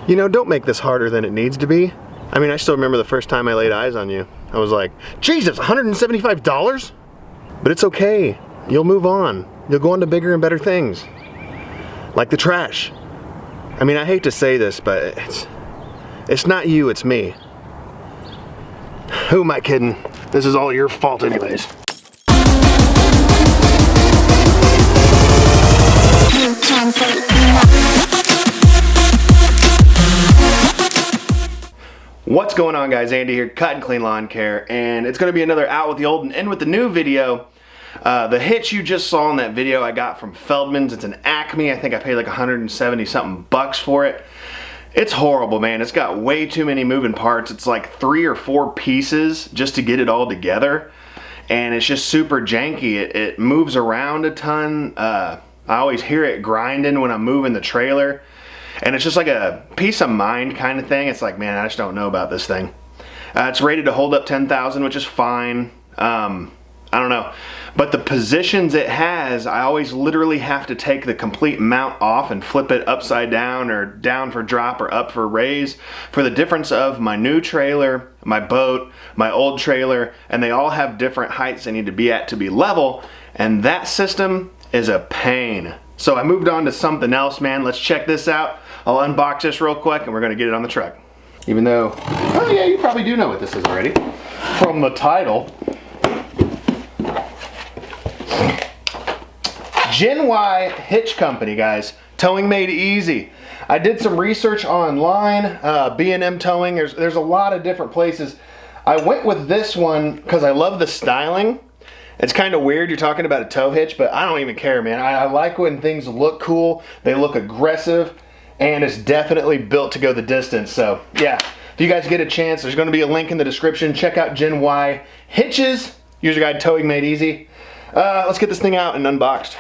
You know, don't make this harder than it needs to be. I mean, I still remember the first time I laid eyes on you. I was like, Jesus, $175? But it's okay. You'll move on. You'll go on to bigger and better things. Like the trash. I mean, I hate to say this, but it's not you, it's me. Who am I kidding? This is all your fault anyways. What's going on, guys? Andy here, Cut and Clean Lawn Care, and it's going to be another Out with the Old and In with the New video. The hitch you just saw in that video I got from Feldman's. It's an Acme. I think I paid like 170 something bucks for it. It's horrible, man. It's got way too many moving parts. It's like 3 or 4 pieces just to get it all together, and it's just super janky. It moves around a ton. I always hear it grinding when I'm moving the trailer. And it's just like a peace of mind kind of thing. It's like, man, I just don't know about this thing. It's rated to hold up 10,000, which is fine. I don't know. But the positions it has, I always literally have to take the complete mount off and flip it upside down, or down for drop or up for raise, for the difference of my new trailer, my boat, my old trailer, and they all have different heights they need to be at to be level. And that system is a pain. So I moved on to something else, man. Let's check this out. I'll unbox this real quick and we're gonna get it on the truck. Even though, oh yeah, you probably do know what this is already from the title. Gen Y Hitch Company, guys. Towing made easy. I did some research online, B&M Towing. There's a lot of different places. I went with this one because I love the styling. It's kind of weird, you're talking about a tow hitch, but I don't even care, man. I like when things look cool, they look aggressive, and it's definitely built to go the distance. So yeah, if you guys get a chance, there's gonna be a link in the description. Check out Gen Y Hitches, user guide Towing Made Easy. Let's get this thing out and unboxed.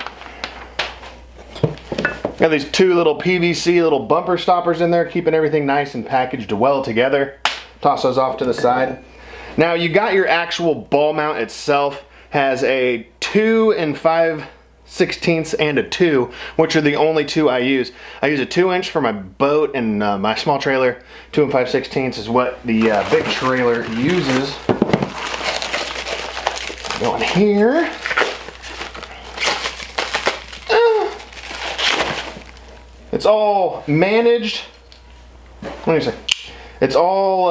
Got these 2 little PVC little bumper stoppers in there, keeping everything nice and packaged well together. Toss those off to the side. Now you got your actual ball mount itself. Has a 2 5/16 and a 2, which are the only 2 I use. I use a 2-inch for my boat and my small trailer. 2 5/16 is what the big trailer uses. Going here. It's all managed. What do you say? It's all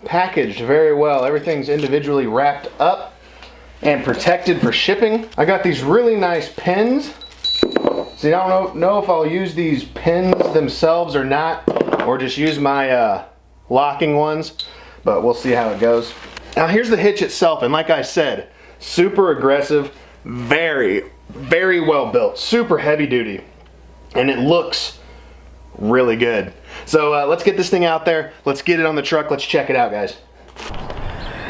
packaged very well. Everything's individually wrapped up and protected for shipping. I got these really nice pins. See, I don't know if I'll use these pins themselves or not, or just use my locking ones, but we'll see how it goes. Now here's the hitch itself, and like I said, super aggressive, very, very well built, super heavy duty, and it looks really good. So let's get this thing out there. Let's get it on the truck. Let's check it out, guys.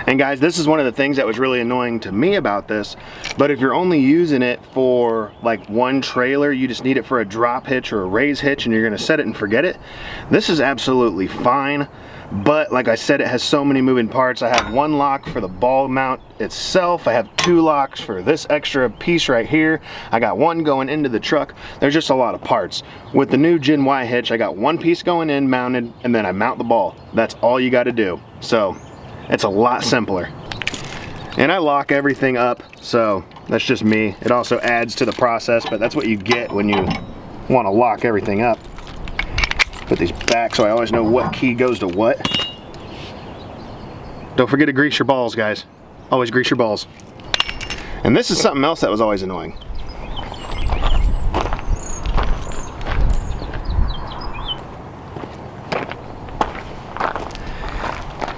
And guys, this is one of the things that was really annoying to me about this, but if you're only using it for like one trailer, you just need it for a drop hitch or a raise hitch and you're gonna set it and forget it, this is absolutely fine. But like I said, it has so many moving parts. I have 1 lock for the ball mount itself. I have 2 locks for this extra piece right here. I got 1 going into the truck. There's just a lot of parts. With the new Gen Y hitch, I got 1 piece going in mounted, and then I mount the ball. That's all you gotta do. So it's a lot simpler. And I lock everything up, so that's just me. It also adds to the process, but that's what you get when you want to lock everything up. Put these back so I always know what key goes to what. Don't forget to grease your balls, guys. Always grease your balls. And this is something else that was always annoying.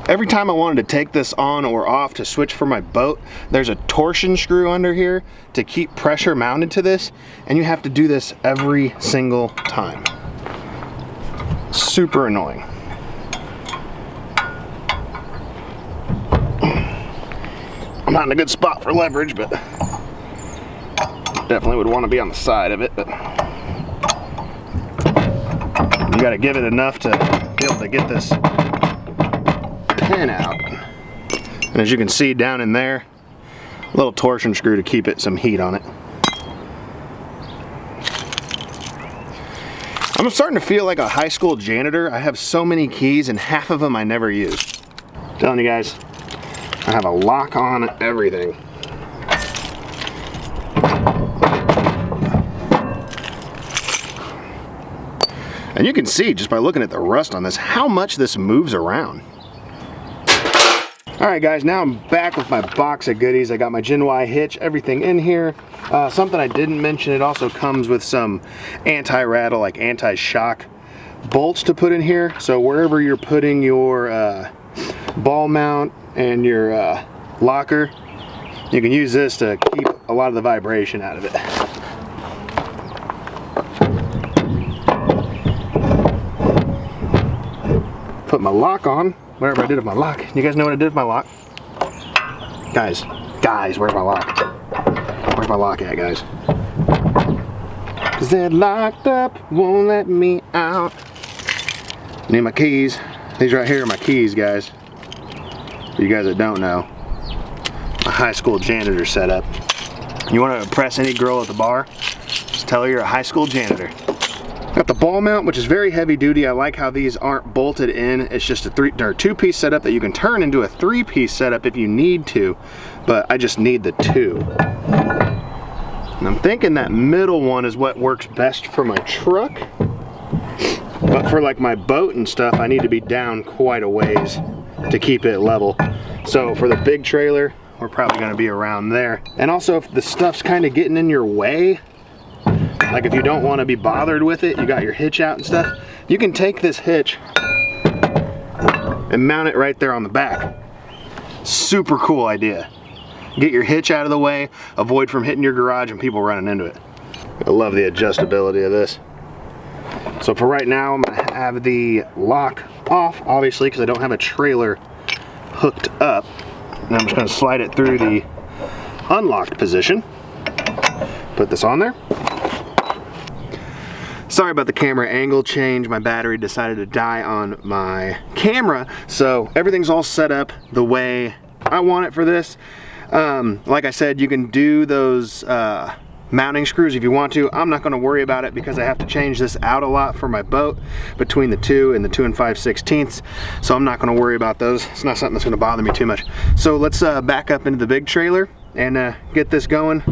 Every time I wanted to take this on or off to switch for my boat, there's a torsion screw under here to keep pressure mounted to this, and you have to do this every single time. Super annoying. I'm not in a good spot for leverage, but definitely would want to be on the side of it, but you got to give it enough to be able to get this pin out. And as you can see down in there, a little torsion screw to keep it some heat on it. I'm starting to feel like a high school janitor. I have so many keys and half of them I never use. I'm telling you guys, I have a lock on everything. And you can see just by looking at the rust on this how much this moves around. All right guys, now I'm back with my box of goodies. I got my Gen Y hitch, everything in here. Something I didn't mention, it also comes with some anti-rattle, like anti-shock bolts to put in here. So wherever you're putting your ball mount and your locker, you can use this to keep a lot of the vibration out of it. Put my lock on, whatever I did with my lock. You guys know what I did with my lock? Guys, where's my lock? Where's my lock at, guys? Cause they're locked up, won't let me out. Need my keys. These right here are my keys, guys. For you guys that don't know, my high school janitor setup. You want to impress any girl at the bar? Just tell her you're a high school janitor. Got the ball mount, which is very heavy duty. I like how these aren't bolted in. It's just a two-piece setup that you can turn into a three-piece setup if you need to, but I just need the two. And I'm thinking that middle one is what works best for my truck, but for like my boat and stuff, I need to be down quite a ways to keep it level. So for the big trailer, we're probably gonna be around there. And also if the stuff's kind of getting in your way, like if you don't want to be bothered with it, you got your hitch out and stuff, you can take this hitch and mount it right there on the back. Super cool idea. Get your hitch out of the way, avoid from hitting your garage and people running into it. I love the adjustability of this. So for right now, I'm gonna have the lock off, obviously, because I don't have a trailer hooked up. And I'm just gonna slide it through the unlocked position. Put this on there. Sorry about the camera angle change. My battery decided to die on my camera, so everything's all set up the way I want it for this. Like I said, you can do those mounting screws if you want to. I'm not going to worry about it because I have to change this out a lot for my boat between the 2 and the 2 5/16, so I'm not going to worry about those. It's not something that's going to bother me too much. So let's back up into the big trailer and get this going.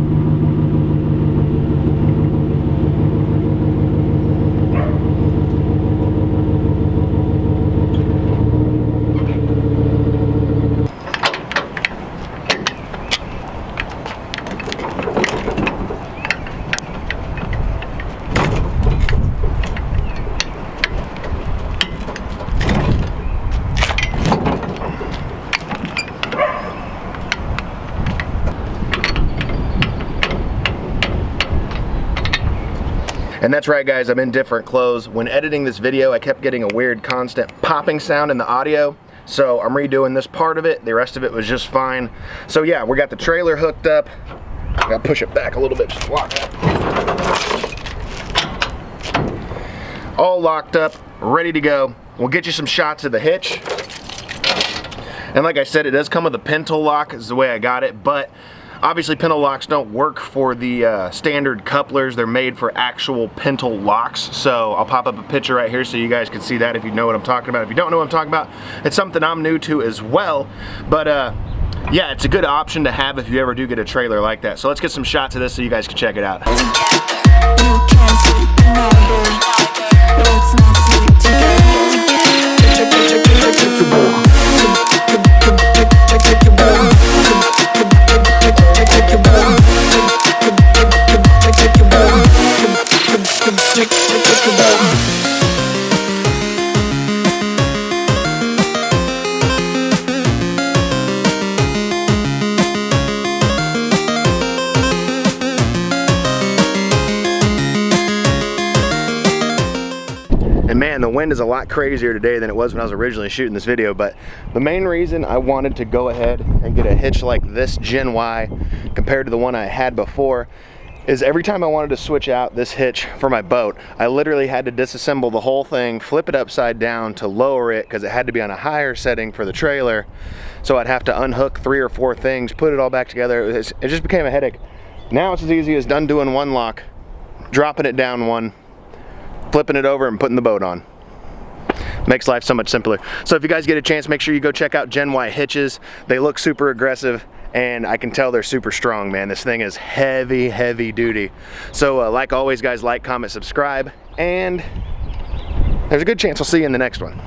And that's right guys, I'm in different clothes. When editing this video, I kept getting a weird constant popping sound in the audio. So I'm redoing this part of it. The rest of it was just fine. So yeah, we got the trailer hooked up. I gotta push it back a little bit just to lock that. All locked up, ready to go. We'll get you some shots of the hitch. And like I said, it does come with a pintle lock is the way I got it, but obviously pintle locks don't work for the standard couplers. They're made for actual pintle locks. So I'll pop up a picture right here so you guys can see that if you know what I'm talking about. If you don't know what I'm talking about, it's something I'm new to as well. But yeah, it's a good option to have if you ever do get a trailer like that. So let's get some shots of this so you guys can check it out. And man, the wind is a lot crazier today than it was when I was originally shooting this video, but the main reason I wanted to go ahead and get a hitch like this Gen Y compared to the one I had before is every time I wanted to switch out this hitch for my boat, I literally had to disassemble the whole thing, flip it upside down to lower it because it had to be on a higher setting for the trailer. So I'd have to unhook 3 or 4 things, put it all back together. It just became a headache. Now it's as easy as doing one lock, dropping it down one, flipping it over and putting the boat on. Makes life so much simpler. So if you guys get a chance, make sure you go check out Gen Y hitches. They look super aggressive, and I can tell they're super strong, man. This thing is heavy, heavy duty. So like always, guys, like, comment, subscribe, and there's a good chance I'll see you in the next one.